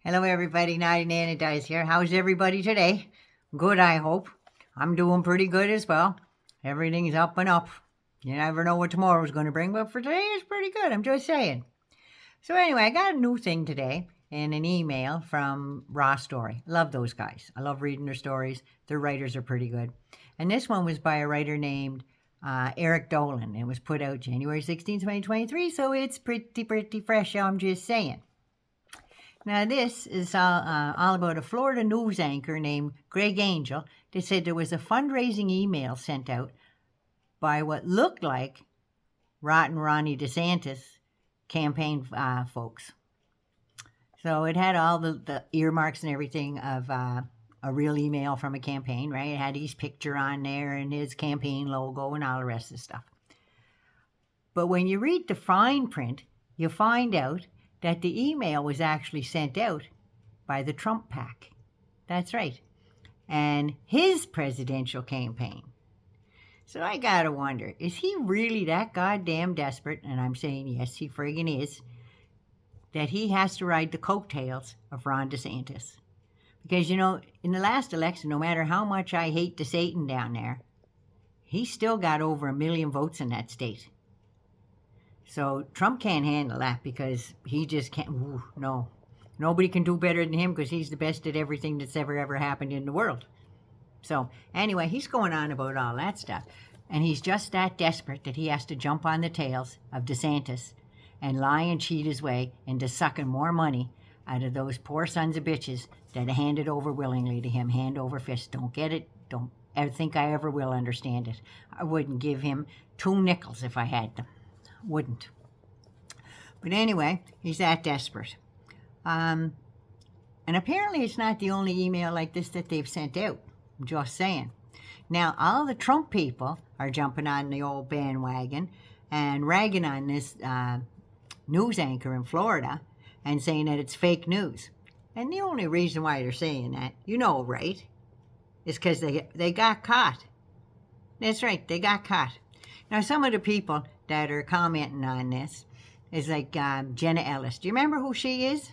Hello everybody, Naughty Nana Dice here. How's everybody today? Good, I hope. I'm doing pretty good as well. Everything's up and up. You never know what tomorrow's going to bring, but for today it's pretty good, I'm just saying. So anyway, I got a new thing today in an email from Raw Story. Love those guys. I love reading their stories. Their writers are pretty good. And this one was by a writer named Eric Dolan. It was put out January 16, 2023, so it's pretty fresh, I'm just saying. Now, this is all about a Florida news anchor named Greg Angel that said there was a fundraising email sent out by what looked like Rotten Ronnie Desantis campaign folks. So it had all the earmarks and everything of a real email from a campaign, right? It had his picture on there and his campaign logo and all the rest of the stuff. But when you read the fine print, you find out that the email was actually sent out by the Trump PAC. That's right. And his presidential campaign. So I gotta wonder, is he really that goddamn desperate, and I'm saying yes, he friggin' is, that he has to ride the coattails of Ron DeSantis? Because, you know, in the last election, no matter how much I hate the Satan down there, he still got over 1 million votes in that state. So Trump can't handle that because he just can't. Ooh, no. Nobody can do better than him because he's the best at everything that's ever happened in the world. So anyway, he's going on about all that stuff. And he's just that desperate that he has to jump on the tails of DeSantis and lie and cheat his way into sucking more money out of those poor sons of bitches that hand it over willingly to him, hand over fist. Don't get it. Don't ever think I ever will understand it. I wouldn't give him 2 nickels if I had them. Wouldn't. But anyway, he's that desperate. And apparently it's not the only email like this that they've sent out. I'm just saying. Now, all the Trump people are jumping on the old bandwagon and ragging on this news anchor in Florida and saying that it's fake news. And the only reason why they're saying that, you know, right, is because they got caught. That's right, they got caught. Now, some of the people that are commenting on this is like Jenna Ellis. Do you remember who she is?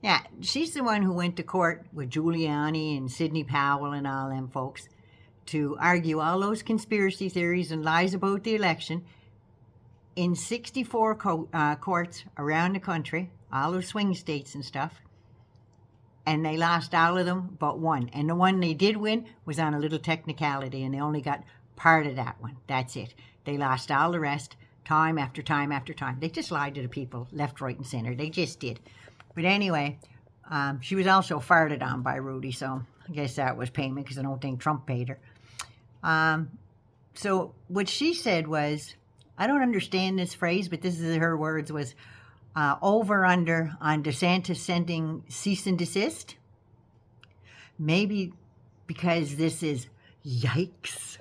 Yeah, she's the one who went to court with Giuliani and Sidney Powell and all them folks to argue all those conspiracy theories and lies about the election in 64 courts around the country, all those swing states and stuff. And they lost all of them but one. And the one they did win was on a little technicality, and they only got part of that one. That's it. They lost all the rest, time after time after time. They just lied to the people, left, right, and center. They just did. But anyway, she was also farted on by Rudy, so I guess that was payment because I don't think Trump paid her. So what she said was, I don't understand this phrase, but this is her words, was over under on DeSantis sending cease and desist. Maybe because this is yikes.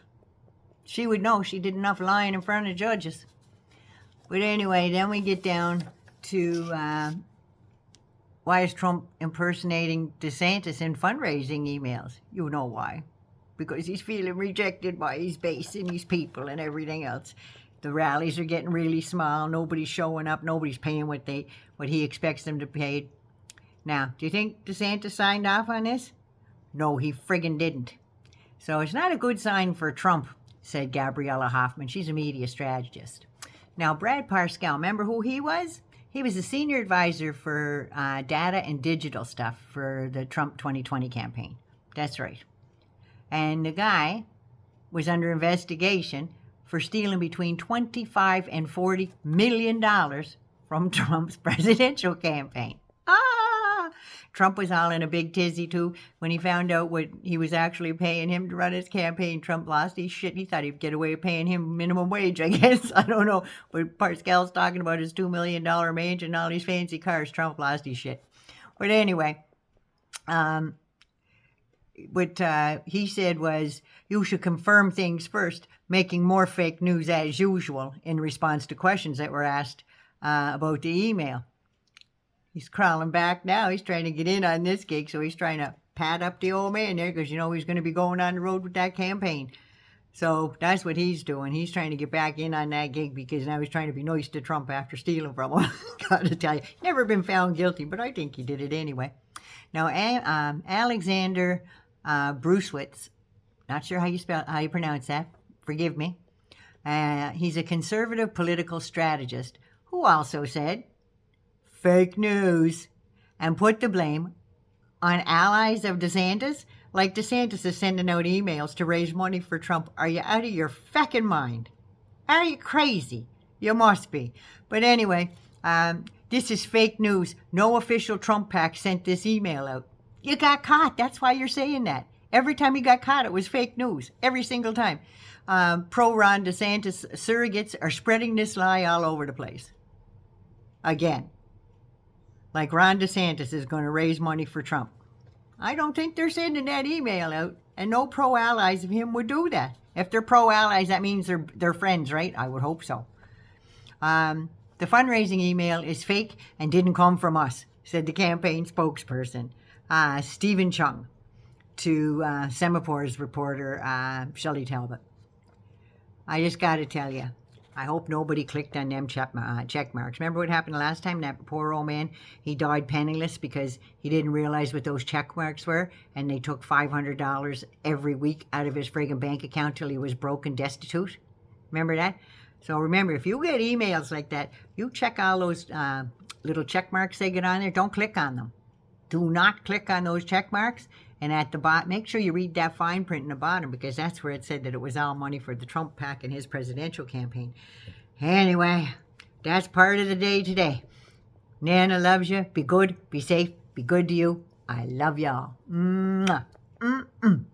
She would know. She did enough lying in front of judges. But anyway, then we get down to why is Trump impersonating DeSantis in fundraising emails? You know why. Because he's feeling rejected by his base and his people and everything else. The rallies are getting really small. Nobody's showing up. Nobody's paying what he expects them to pay. Now, do you think DeSantis signed off on this? No, he friggin' didn't. So it's not a good sign for Trump, said Gabriella Hoffman. She's a media strategist. Now, Brad Parscale, remember who he was? He was a senior advisor for data and digital stuff for the Trump 2020 campaign. That's right. And the guy was under investigation for stealing between $25 and $40 million from Trump's presidential campaign. Trump was all in a big tizzy, too. When he found out what he was actually paying him to run his campaign, Trump lost his shit. He thought he'd get away with paying him minimum wage, I guess. I don't know. But Parscale's talking about his $2 million mansion and all these fancy cars. Trump lost his shit. But anyway, what he said was, you should confirm things first, making more fake news as usual in response to questions that were asked about the email. He's crawling back now. He's trying to get in on this gig, so he's trying to pat up the old man there because, you know, he's going to be going on the road with that campaign. So that's what he's doing. He's trying to get back in on that gig because now he's trying to be nice to Trump after stealing from him. Gotta tell you, never been found guilty, but I think he did it anyway. Now, Alexander Brucewitz, not sure how you pronounce that. Forgive me. He's a conservative political strategist who also said fake news and put the blame on allies of Desantis. Like Desantis is sending out emails to raise money for Trump. Are you out of your feckin' mind? Are you crazy? You must be. But anyway, this is fake news. No official Trump PAC sent this email out. You got caught. That's why you're saying that. Every time you got caught, it was fake news. Every single time. Pro-Ron DeSantis surrogates are spreading this lie all over the place. Again. Like Ron DeSantis is going to raise money for Trump. I don't think they're sending that email out. And no pro-allies of him would do that. If they're pro-allies, that means they're friends, right? I would hope so. The fundraising email is fake and didn't come from us, said the campaign spokesperson, Stephen Chung, to Semaphor's reporter, Shelley Talbot. I just got to tell you, I hope nobody clicked on them check marks. Remember what happened last time? That poor old man, he died penniless because he didn't realize what those check marks were, and they took $500 every week out of his friggin' bank account till he was broke and destitute. Remember that? So remember, if you get emails like that, you check all those little check marks they get on there. Don't click on them. Do not click on those check marks. And at the bottom, make sure you read that fine print in the bottom, because that's where it said that it was all money for the Trump PAC and his presidential campaign. Anyway, that's part of the day today. Nana loves you. Be good. Be safe. Be good to you. I love y'all. Mwah. Mm-mm.